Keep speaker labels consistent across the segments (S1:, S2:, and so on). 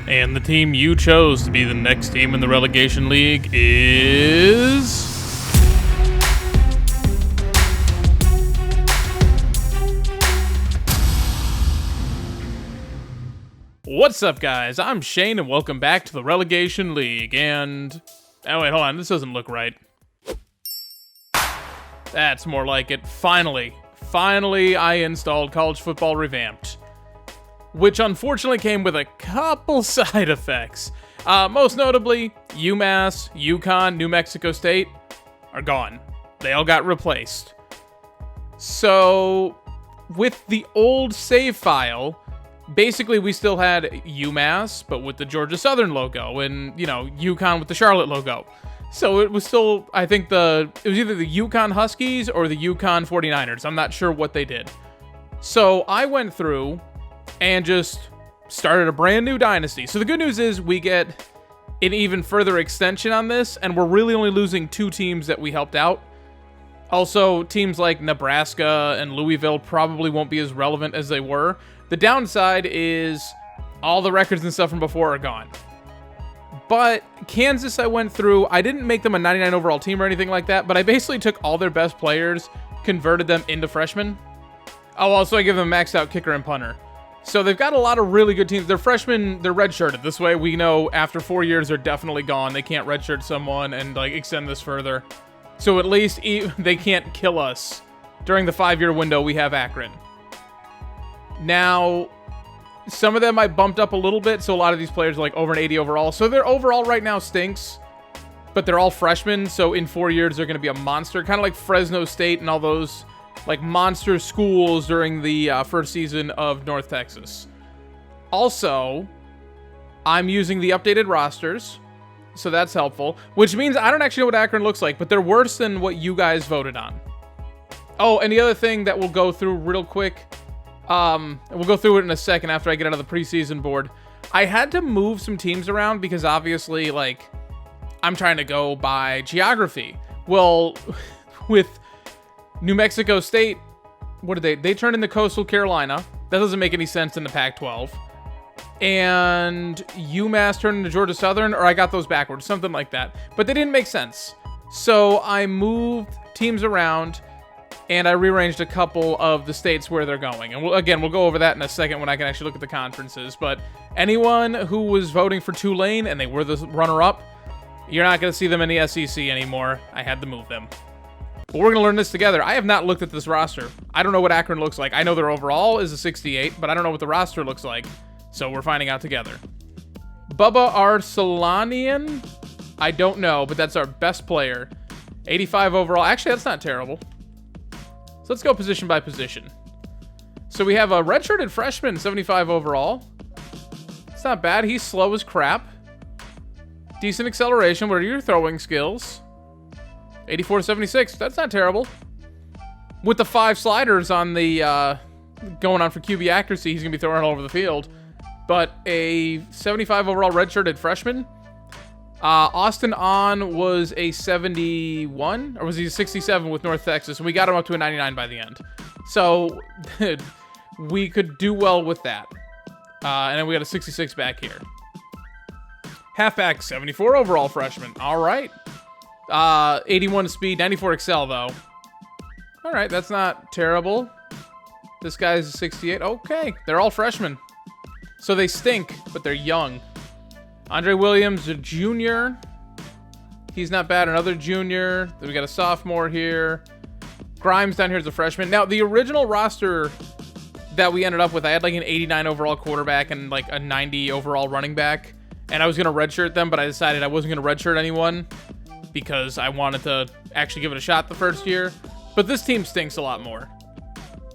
S1: And the team you chose to be the next team in the relegation league is... What's up, guys? I'm Shane, and welcome back to the Relegation League, and... Oh, wait, hold on. This doesn't look right. That's more like it. Finally, I installed College Football Revamped, which unfortunately came with a couple side effects. Most notably, UMass, UConn, New Mexico State are gone. They all got replaced. So, with the old save file, basically we still had UMass, but with the Georgia Southern logo, and, you know, UConn with the Charlotte logo. So it was still, I think it was either the UConn Huskies or the UConn 49ers. I'm not sure what they did. So I went through and just started a brand new dynasty. So the good news is we get an even further extension on this, and we're really only losing 2 teams that we helped out. Also, teams like Nebraska and Louisville probably won't be as relevant as they were. The downside is all the records and stuff from before are gone. But Kansas, I went through. I didn't make them a 99 overall team or anything like that, but I basically took all their best players, converted them into freshmen. Oh, also I give them maxed out kicker and punter. So they've got a lot of really good teams. They're freshmen, they're redshirted. This way we know after 4 years they're definitely gone. They can't redshirt someone and like extend this further. So at least they can't kill us during the 5-year window we have Akron. Now, some of them I bumped up a little bit, so a lot of these players are like over an 80 overall. So their overall right now stinks, but they're all freshmen, so in 4 years they're going to be a monster. Kind of like Fresno State and all those like monster schools during the first season of North Texas. Also, I'm using the updated rosters, so that's helpful, which means I don't actually know what Akron looks like, but they're worse than what you guys voted on. Oh, and the other thing that we'll go through real quick, we'll go through it in a second after I get out of the preseason board. I had to move some teams around because obviously, like, I'm trying to go by geography. Well, with New Mexico State, what did they turned into Coastal Carolina. That doesn't make any sense in the Pac-12. And UMass turned into Georgia Southern, or I got those backwards, something like that. But they didn't make sense. So I moved teams around, and I rearranged a couple of the states where they're going. And we'll go over that in a second when I can actually look at the conferences. But anyone who was voting for Tulane and they were the runner-up, you're not going to see them in the SEC anymore. I had to move them. But we're going to learn this together. I have not looked at this roster. I don't know what Akron looks like. I know their overall is a 68, but I don't know what the roster looks like. So we're finding out together. Bubba Arsalanian? I don't know, but that's our best player. 85 overall. Actually, that's not terrible. So let's go position by position. So we have a redshirted freshman, 75 overall. It's not bad. He's slow as crap. Decent acceleration. What are your throwing skills? 84-76. That's not terrible. With the 5 sliders on the going on for QB accuracy, he's going to be throwing all over the field. But a 75 overall redshirted freshman. Austin On was a 71, or was he a 67 with North Texas? And we got him up to a 99 by the end. So we could do well with that. And then we got a 66 back here. Halfback, 74 overall freshman. All right. 81 speed, 94 excel though. All right, that's not terrible. This guy's a 68. Okay, they're all freshmen. So they stink, but they're young. Andre Williams, a junior. He's not bad. Another junior. Then we got a sophomore here. Grimes down here is a freshman. Now, the original roster that we ended up with, I had like an 89 overall quarterback and like a 90 overall running back. And I was going to redshirt them, but I decided I wasn't going to redshirt anyone because I wanted to actually give it a shot the first year. But this team stinks a lot more.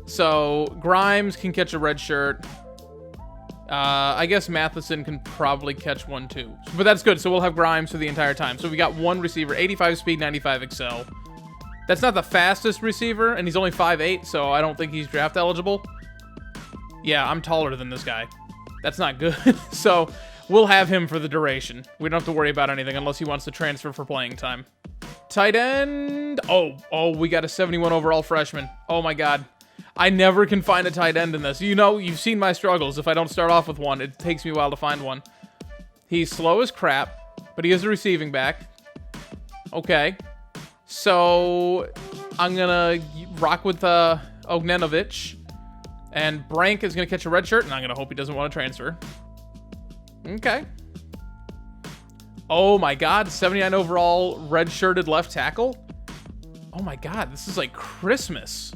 S1: So Grimes can catch a red shirt. I guess Matheson can probably catch one too. But that's good. So we'll have Grimes for the entire time. So we got one receiver, 85 speed, 95 excel. That's not the fastest receiver, and he's only 5'8", so I don't think he's draft eligible. Yeah, I'm taller than this guy. That's not good. So we'll have him for the duration. We don't have to worry about anything unless he wants to transfer for playing time. Tight end. Oh, we got a 71 overall freshman. Oh my God. I never can find a tight end in this. You know, you've seen my struggles. If I don't start off with one, it takes me a while to find one. He's slow as crap, but he is a receiving back. Okay. So I'm going to rock with Ognenovich. And Brank is going to catch a red shirt, and I'm going to hope he doesn't want to transfer. Okay. Oh my god, 79 overall red-shirted left tackle. Oh my god, this is like Christmas.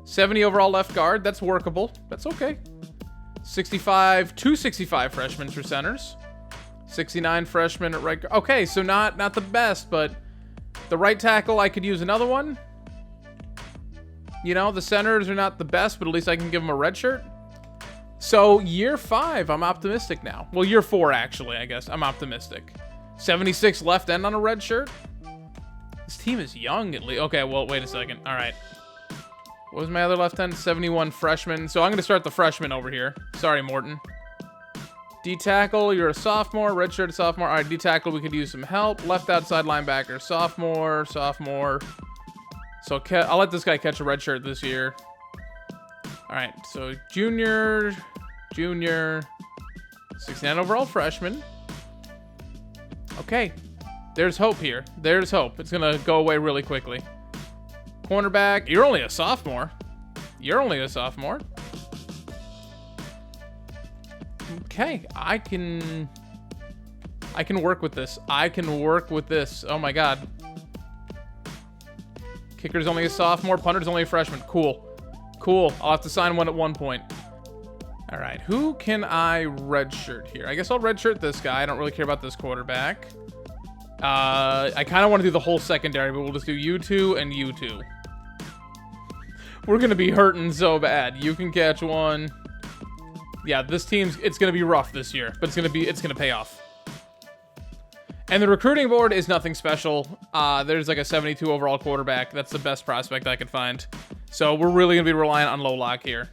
S1: 70 overall left guard, that's workable. That's okay. 265 freshmen for centers. 69 freshmen at right guard. Okay, so not the best, but the right tackle, I could use another one. You know, the centers are not the best, but at least I can give them a red shirt. So, year 5, I'm optimistic now. Well, year 4, actually, I guess. I'm optimistic. 76 left end on a red shirt. This team is young, at least. Okay, well, wait a second. All right. What was my other left end? 71 freshman. So, I'm going to start the freshman over here. Sorry, Morton. D-tackle, you're a sophomore. Red shirt sophomore. All right, D-tackle, we could use some help. Left outside linebacker, sophomore. So, I'll let this guy catch a red shirt this year. All right, so junior, 69 overall freshman. Okay, there's hope here. There's hope. It's going to go away really quickly. Cornerback, you're only a sophomore. Okay, I can work with this. Oh my god. Kicker's only a sophomore. Punter's only a freshman. Cool. I'll have to sign one at one point. All right, who can I redshirt here? I guess I'll redshirt this guy. I don't really care about this quarterback. I kind of want to do the whole secondary, but we'll just do you 2 and you 2. We're going to be hurting so bad. You can catch one. Yeah, this team's, it's going to be rough this year, but it's going to pay off. And the recruiting board is nothing special. There's like a 72 overall quarterback. That's the best prospect I could find. So we're really going to be relying on low lock here.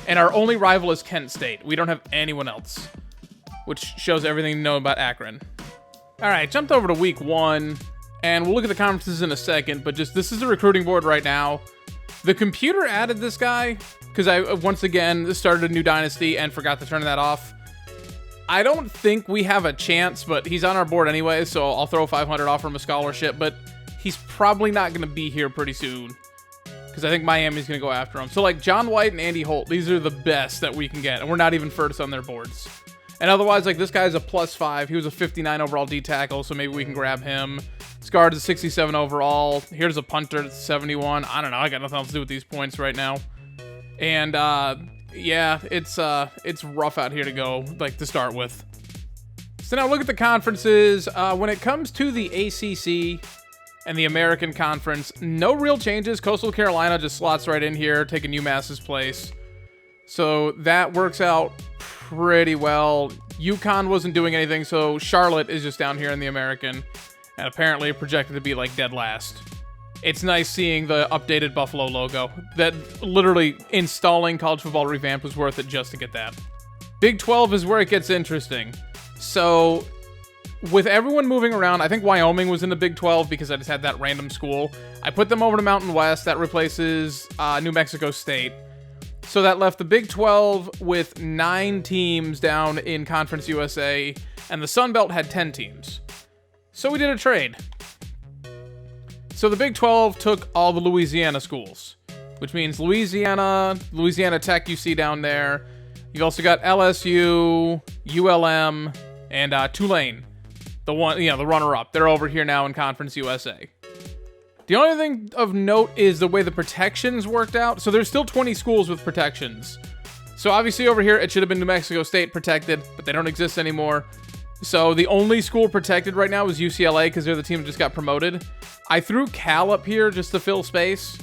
S1: And our only rival is Kent State. We don't have anyone else, which shows everything you know about Akron. All right, jumped over to week 1, and we'll look at the conferences in a second, but just this is the recruiting board right now. The computer added this guy because I, once again, started a new dynasty and forgot to turn that off. I don't think we have a chance, but he's on our board anyway, so I'll throw 500 off from a scholarship, but he's probably not going to be here pretty soon because I think Miami's going to go after him. So, like, John White and Andy Holt, these are the best that we can get, and we're not even first on their boards. And otherwise, like, this guy's a +5. He was a 59 overall D-tackle, so maybe we can grab him. This guard's a 67 overall. Here's a punter that's 71. I don't know. I got nothing else to do with these points right now. And, yeah, it's rough out here to go, like, to start with. So now look at the conferences. When it comes to the ACC and the American Conference, no real changes. Coastal Carolina just slots right in here, taking UMass's place. So that works out pretty well. UConn wasn't doing anything, so Charlotte is just down here in the American, and apparently projected to be, like, dead last. It's nice seeing the updated Buffalo logo. That literally installing College Football Revamped was worth it just to get that. Big 12 is where it gets interesting. So, with everyone moving around, I think Wyoming was in the Big 12 because I just had that random school. I put them over to Mountain West. That replaces New Mexico State. So that left the Big 12 with 9 teams down in Conference USA, and the Sun Belt had 10 teams. So we did a trade. So the Big 12 took all the Louisiana schools, which means Louisiana Tech you see down there. You've also got LSU, ULM, and Tulane, the runner-up. They're over here now in Conference USA. The only thing of note is the way the protections worked out. So there's still 20 schools with protections. So obviously over here, it should have been New Mexico State protected, but they don't exist anymore. So the only school protected right now is UCLA because they're the team that just got promoted. I threw Cal up here just to fill space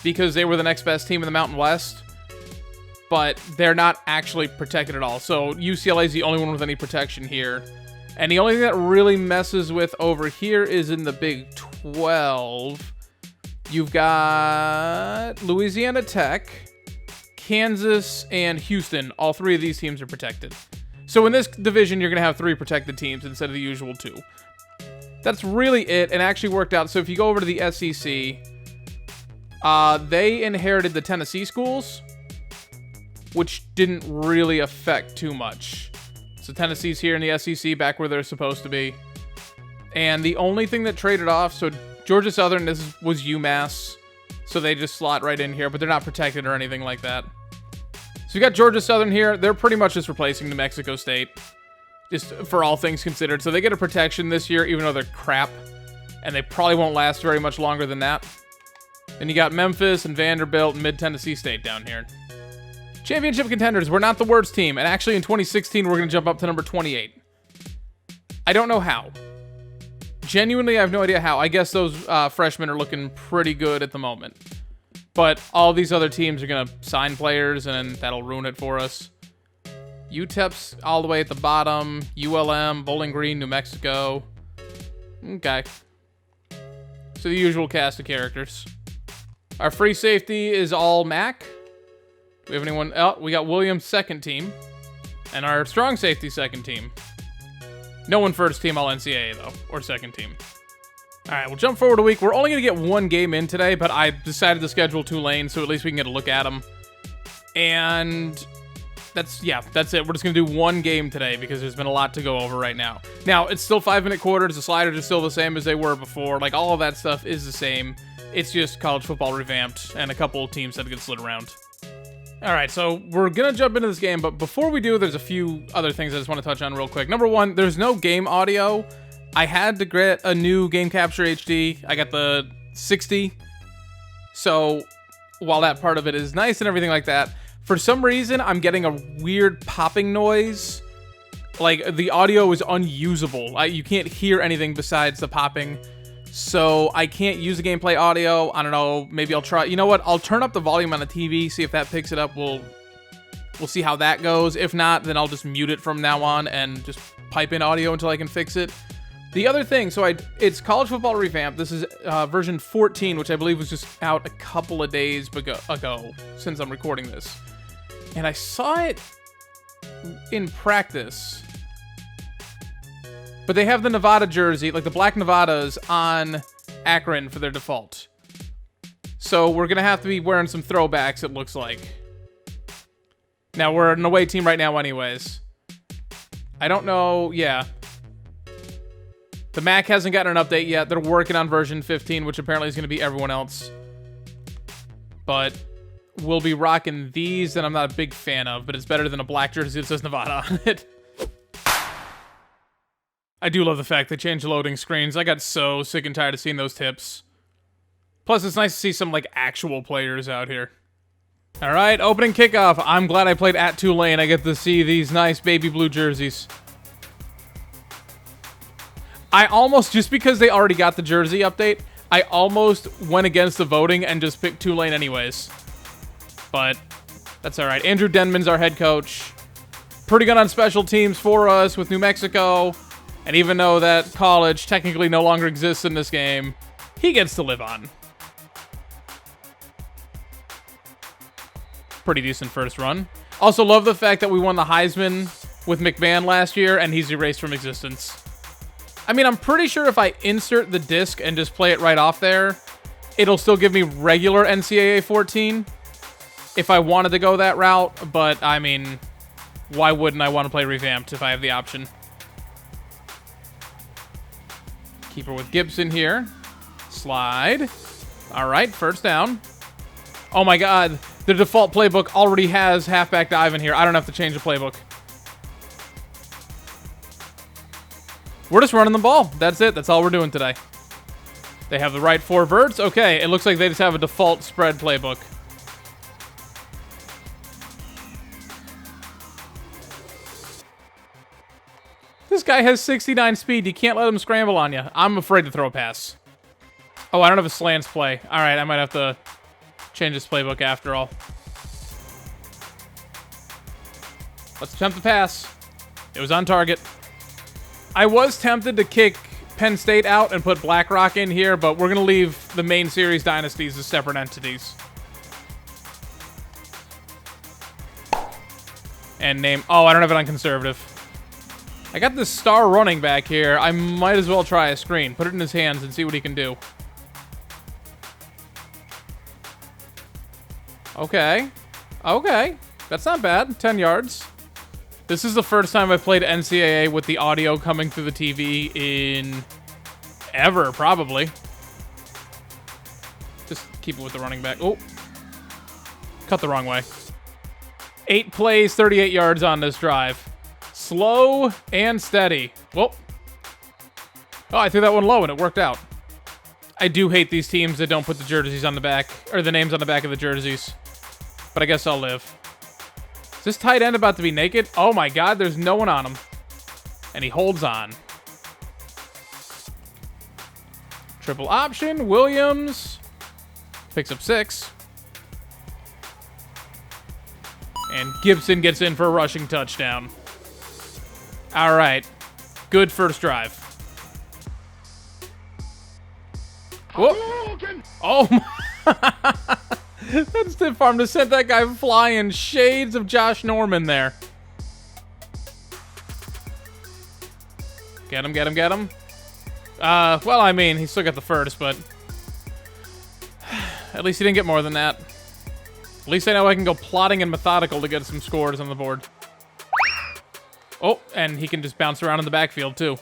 S1: because they were the next best team in the Mountain West, but they're not actually protected at all. So UCLA is the only one with any protection here. And the only thing that really messes with over here is in the Big 12. You've got Louisiana Tech, Kansas, and Houston. All 3 of these teams are protected. So in this division, you're going to have 3 protected teams instead of the usual 2. That's really it, and actually worked out. So if you go over to the SEC, they inherited the Tennessee schools, which didn't really affect too much. So Tennessee's here in the SEC, back where they're supposed to be. And the only thing that traded off, so Georgia Southern was UMass, so they just slot right in here, but they're not protected or anything like that. So you got Georgia Southern here. They're pretty much just replacing New Mexico State, just for all things considered. So they get a protection this year, even though they're crap, and they probably won't last very much longer than that. Then you got Memphis and Vanderbilt and Mid-Tennessee State down here. Championship contenders, we're not the worst team, and actually in 2016, we're going to jump up to number 28. I don't know how. Genuinely, I have no idea how. I guess those freshmen are looking pretty good at the moment. But all these other teams are going to sign players, and that'll ruin it for us. UTEP's all the way at the bottom. ULM, Bowling Green, New Mexico. Okay. So the usual cast of characters. Our free safety is all MAC. Do we have anyone? Oh, we got Williams' second team. And our strong safety second team. No one first team all NCAA, though. Or second team. Alright, we'll jump forward a week. We're only going to get one game in today, but I decided to schedule Tulane, so at least we can get a look at them. And that's it. We're just going to do one game today because there's been a lot to go over right now. Now, it's still 5-minute quarters. The sliders are still the same as they were before. Like, all of that stuff is the same. It's just college football revamped and a couple of teams that get slid around. Alright, so we're going to jump into this game, but before we do, there's a few other things I just want to touch on real quick. Number one, there's no game audio. I had to get a new Game Capture HD. I got the 60. So while that part of it is nice and everything like that, for some reason, I'm getting a weird popping noise. Like, the audio is unusable. You can't hear anything besides the popping. So I can't use the gameplay audio. I don't know. Maybe I'll try. You know what? I'll turn up the volume on the TV, see if that picks it up. We'll see how that goes. If not, then I'll just mute it from now on and just pipe in audio until I can fix it. The other thing, so it's College Football Revamped. This is version 14, which I believe was just out a couple of days ago since I'm recording this. And I saw it in practice. But they have the Nevada jersey, like the Black Nevadas, on Akron for their default. So we're going to have to be wearing some throwbacks, it looks like. Now, we're an away team right now anyways. I don't know, yeah. The Mac hasn't gotten an update yet. They're working on version 15, which apparently is going to be everyone else. But we'll be rocking these that I'm not a big fan of, but it's better than a black jersey that says Nevada on it. I do love the fact they changed loading screens. I got so sick and tired of seeing those tips. Plus, it's nice to see some, like, actual players out here. All right, opening kickoff. I'm glad I played at Tulane. I get to see these nice baby blue jerseys. I almost, just because they already got the jersey update, I almost went against the voting and just picked Tulane anyways. But that's all right. Andrew Denman's our head coach. Pretty good on special teams for us with New Mexico. And even though that college technically no longer exists in this game, he gets to live on. Pretty decent first run. Also love the fact that we won the Heisman with McMahon last year, and he's erased from existence. I mean, I'm pretty sure if I insert the disc and just play it right off there, it'll still give me regular NCAA 14 if I wanted to go that route. But, I mean, why wouldn't I want to play Revamped if I have the option? Keeper with Gibson here. Slide. All right, first down. Oh, my God. The default playbook already has halfback dive in here. I don't have to change the playbook. We're just running the ball. That's it. That's all we're doing today. They have the right four verts. Okay, it looks like they just have a default spread playbook. This guy has 69 speed. You can't let him scramble on you. I'm afraid to throw a pass. Oh, I don't have a slants play. All right, I might have to change this playbook after all. Let's attempt the pass. It was on target. I was tempted to kick Penn State out and put BlackRock in here, but we're going to leave the main series dynasties as separate entities. And name... Oh, I don't have it on conservative. I got this star running back here. I might as well try a screen. Put it in his hands and see what he can do. Okay. Okay. That's not bad. 10 yards. This is the first time I've played NCAA with the audio coming through the TV in ever, probably. Just keep it with the running back. Oh. Cut the wrong way. 8 plays, 38 yards on this drive. Slow and steady. Whoa. Oh, I threw that one low and it worked out. I do hate these teams that don't put the jerseys on the back, or the names on the back of the jerseys. But I guess I'll live. Is this tight end about to be naked? Oh my god, there's no one on him. And he holds on. Triple option, Williams. Picks up 6. And Gibson gets in for a rushing touchdown. All right. Good first drive. Whoop. Oh, my. That stiff arm just sent that guy flying. Shades of Josh Norman there. Get him, get him, get him. Well, I mean, he still got the first, but at least he didn't get more than that. At least I know I can go plotting and methodical to get some scores on the board. Oh, and he can just bounce around in the backfield, too.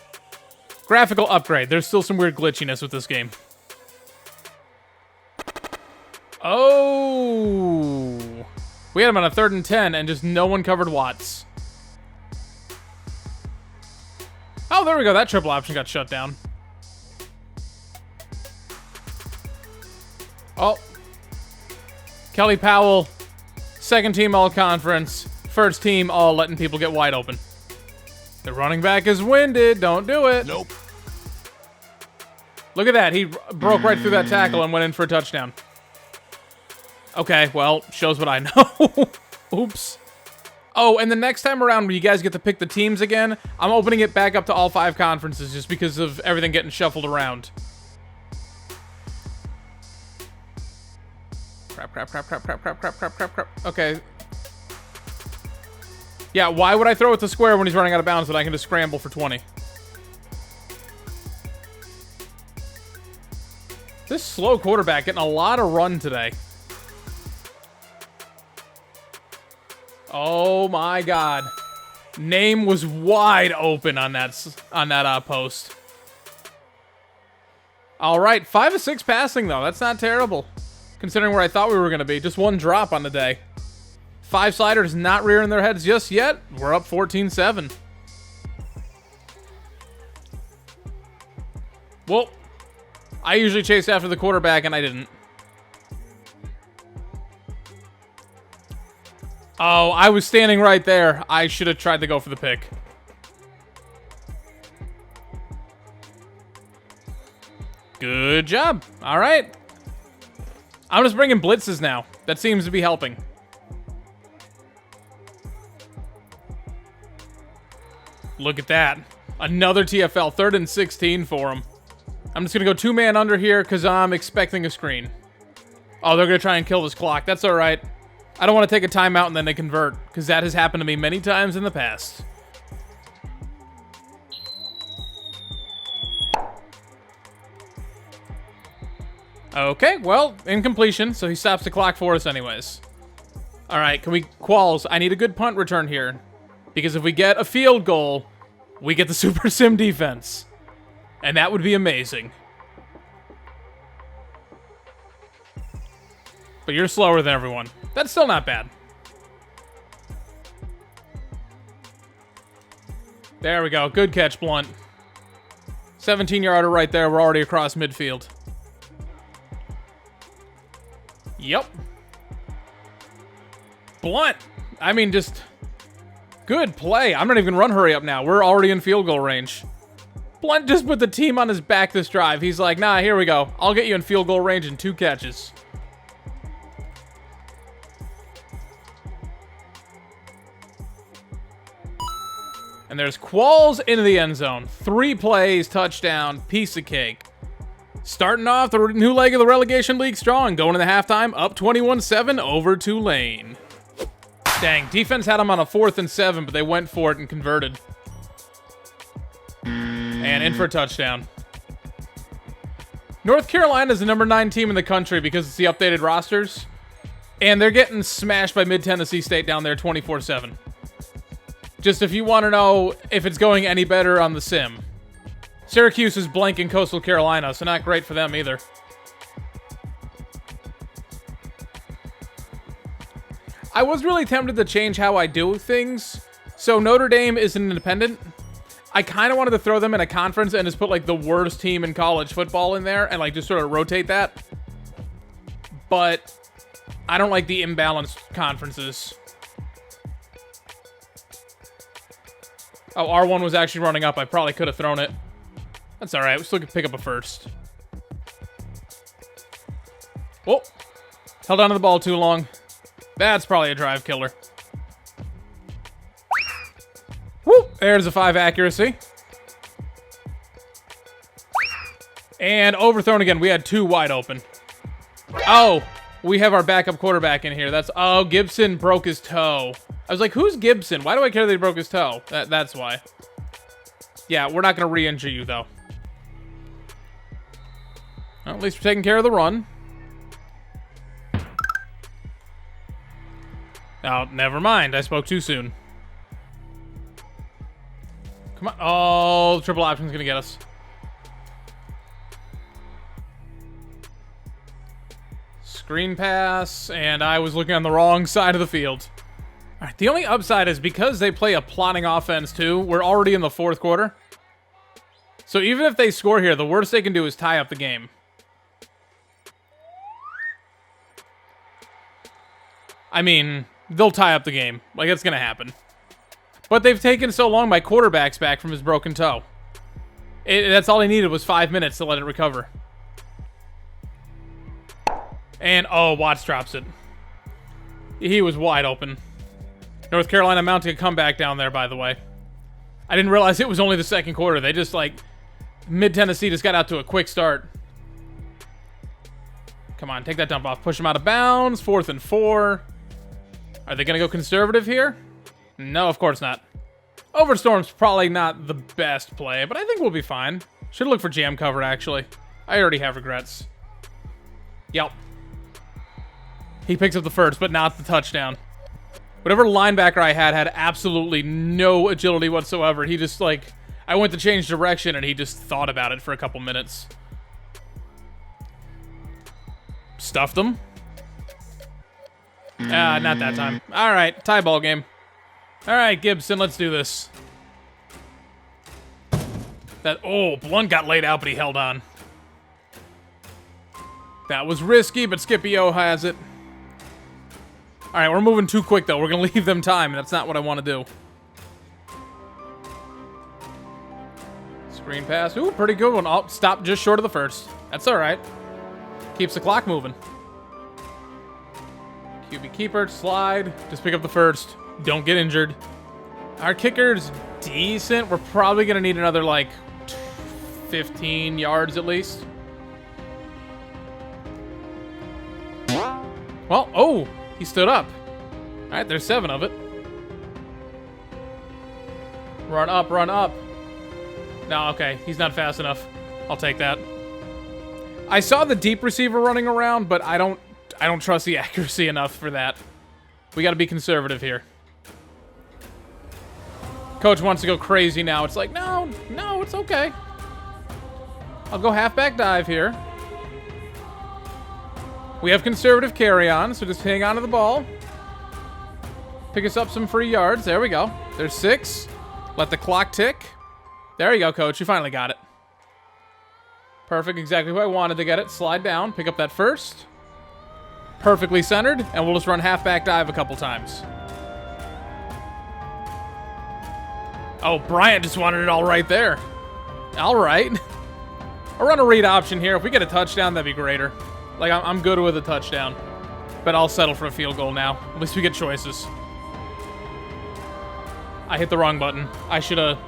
S1: Graphical upgrade. There's still some weird glitchiness with this game. Oh! We had him on a 3rd and 10, and just no one covered Watts. Oh, there we go. That triple option got shut down. Oh. Kelly Powell, 2nd team all-conference, 1st team all letting people get wide open. The running back is winded. Don't do it.
S2: Nope.
S1: Look at that. He broke right through that tackle and went in for a touchdown. Okay, well, shows what I know. Oops. Oh, and the next time around when you guys get to pick the teams again, I'm opening it back up to all 5 conferences just because of everything getting shuffled around. Crap. Okay. Yeah, why would I throw it to square when he's running out of bounds when I can just scramble for 20? This slow quarterback getting a lot of run today. Oh my god. Name was wide open on that post. All right, 5 of 6 passing though. That's not terrible, considering where I thought we were going to be. Just 1 drop on the day. 5 sliders not rearing their heads just yet. We're up 14-7. Well, I usually chase after the quarterback, and I didn't. Oh, I was standing right there. I should have tried to go for the pick. Good job. All right. I'm just bringing blitzes now. That seems to be helping. Look at that. Another TFL. 3rd and 16 for him. I'm just going to go 2-man under here because I'm expecting a screen. Oh, they're going to try and kill this clock. That's all right. I don't want to take a timeout and then they convert, because that has happened to me many times in the past. Okay, well, incompletion, so he stops the clock for us anyways. All right, can we... Qualls, I need a good punt return here, because if we get a field goal, we get the Super Sim defense. And that would be amazing. But you're slower than everyone. That's still not bad. There we go. Good catch, Blunt. 17-yarder right there. We're already across midfield. Yep. Blunt. I mean, just good play. I'm not even run hurry up now. We're already in field goal range. Blunt just put the team on his back this drive. He's like, nah, here we go. I'll get you in field goal range in 2 catches. And there's Qualls into the end zone. 3 plays, touchdown, piece of cake. Starting off the new leg of the relegation league strong. Going into halftime, up 21-7 over Tulane. Dang, defense had them on a 4th and 7, but they went for it and converted. And in for a touchdown. North Carolina is the number 9 team in the country because it's the updated rosters. And they're getting smashed by Mid-Tennessee State down there 24-7. Just if you want to know if it's going any better on the sim. Syracuse is blanking Coastal Carolina, so not great for them either. I was really tempted to change how I do things. So Notre Dame is an independent. I kind of wanted to throw them in a conference and just put like the worst team in college football in there and like just sort of rotate that. But I don't like the imbalanced conferences. Oh, R1 was actually running up. I probably could have thrown it. That's all right. We still can pick up a first. Whoa. Held on to the ball too long. That's probably a drive killer. Whoop. There's a 5 accuracy. And overthrown again. We had 2 wide open. Oh, we have our backup quarterback in here. That's... Oh, Gibson broke his toe. I was like, who's Gibson? Why do I care that he broke his toe? That's why. Yeah, we're not going to re-injure you, though. Well, at least we're taking care of the run. Oh, never mind. I spoke too soon. Come on. Oh, the triple option's going to get us. Screen pass, and I was looking on the wrong side of the field. All right, the only upside is because they play a plotting offense, too, we're already in the 4th quarter. So even if they score here, the worst they can do is tie up the game. I mean, they'll tie up the game. Like, it's going to happen. But they've taken so long, my quarterback's back from his broken toe. That's all he needed was 5 minutes to let it recover. And, oh, Watts drops it. He was wide open. North Carolina mounting a comeback down there, by the way. I didn't realize it was only the 2nd quarter. They just, like, mid-Tennessee just got out to a quick start. Come on, take that dump off. Push him out of bounds. 4th and 4. Are they going to go conservative here? No, of course not. Overstorm's probably not the best play, but I think we'll be fine. Should look for jam cover, actually. I already have regrets. Yep. He picks up the first, but not the touchdown. Whatever linebacker I had absolutely no agility whatsoever. He just, like... I went to change direction, and he just thought about it for a couple minutes. Stuffed him. Not that time. All right, tie ball game. All right, Gibson, let's do this. Oh, Blunt got laid out, but he held on. That was risky, but Skippy O has it. All right, we're moving too quick, though. We're going to leave them time, and that's not what I want to do. Screen pass. Ooh, pretty good one. Oh, stop just short of the first. That's all right. Keeps the clock moving. QB keeper, slide. Just pick up the first. Don't get injured. Our kicker's decent. We're probably going to need another, like, 15 yards at least. Well, oh, he stood up. All right, there's 7 of it. Run up, run up. No, okay, he's not fast enough. I'll take that. I saw the deep receiver running around, but I don't trust the accuracy enough for that. We got to be conservative here. Coach wants to go crazy now. It's like, no, it's okay. I'll go halfback dive here. We have conservative carry-on, so just hang on to the ball. Pick us up some free yards. There we go. There's 6. Let the clock tick. There you go, Coach. You finally got it. Perfect. Exactly who I wanted to get it. Slide down. Pick up that first. Perfectly centered. And we'll just run halfback dive a couple times. Oh, Bryant just wanted it all right there. All right. I'll run a read option here. If we get a touchdown, that'd be greater. Like, I'm good with a touchdown. But I'll settle for a field goal now. At least we get choices. I hit the wrong button. I should have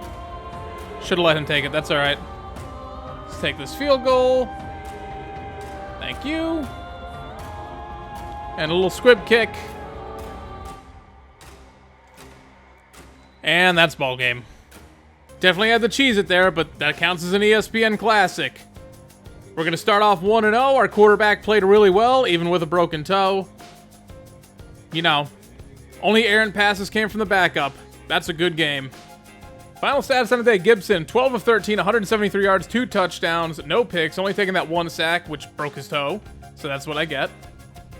S1: let him take it. That's all right. Let's take this field goal. Thank you. And a little squib kick. And that's ball game. Definitely had to cheese it there, but that counts as an ESPN classic. We're going to start off 1-0. Our quarterback played really well, even with a broken toe. You know, only errant passes came from the backup. That's a good game. Final stats on the day, Gibson, 12 of 13, 173 yards, 2 touchdowns, no picks, only taking that 1 sack, which broke his toe, so that's what I get.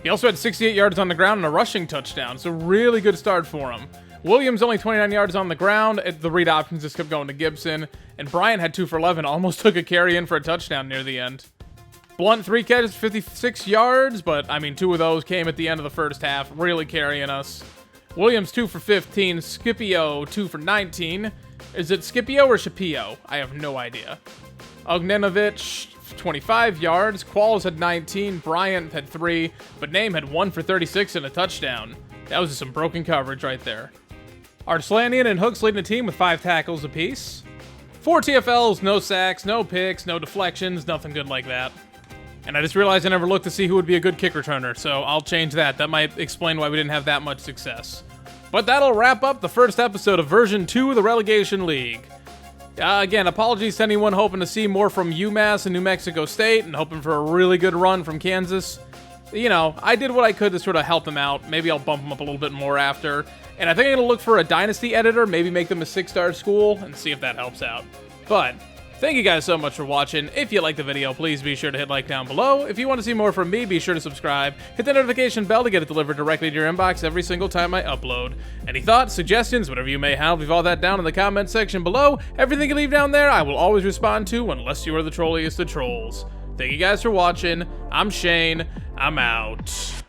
S1: He also had 68 yards on the ground and a rushing touchdown, so really good start for him. Williams only 29 yards on the ground. The read options just kept going to Gibson. And Bryant had 2 for 11, almost took a carry in for a touchdown near the end. Blunt, 3 catches, 56 yards, but, I mean, 2 of those came at the end of the first half, really carrying us. Williams, 2 for 15. Scipio, 2 for 19. Is it Scipio or Shapio? I have no idea. Ognenovich, 25 yards. Qualls had 19. Bryant had 3. But Name had 1 for 36 and a touchdown. That was just some broken coverage right there. Arslanian and Hooks leading the team with 5 tackles apiece. 4 TFLs, no sacks, no picks, no deflections, nothing good like that. And I just realized I never looked to see who would be a good kick returner, so I'll change that. That might explain why we didn't have that much success. But that'll wrap up the first episode of version 2 of the Relegation League. Again, apologies to anyone hoping to see more from UMass and New Mexico State and hoping for a really good run from Kansas. You know, I did what I could to sort of help them out. Maybe I'll bump them up a little bit more after. And I think I'm going to look for a dynasty editor, maybe make them a 6-star school, and see if that helps out. But thank you guys so much for watching. If you liked the video, please be sure to hit like down below. If you want to see more from me, be sure to subscribe. Hit the notification bell to get it delivered directly to your inbox every single time I upload. Any thoughts, suggestions, whatever you may have, leave all that down in the comment section below. Everything you leave down there, I will always respond to, unless you are the trolliest of trolls. Thank you guys for watching. I'm Shane. I'm out.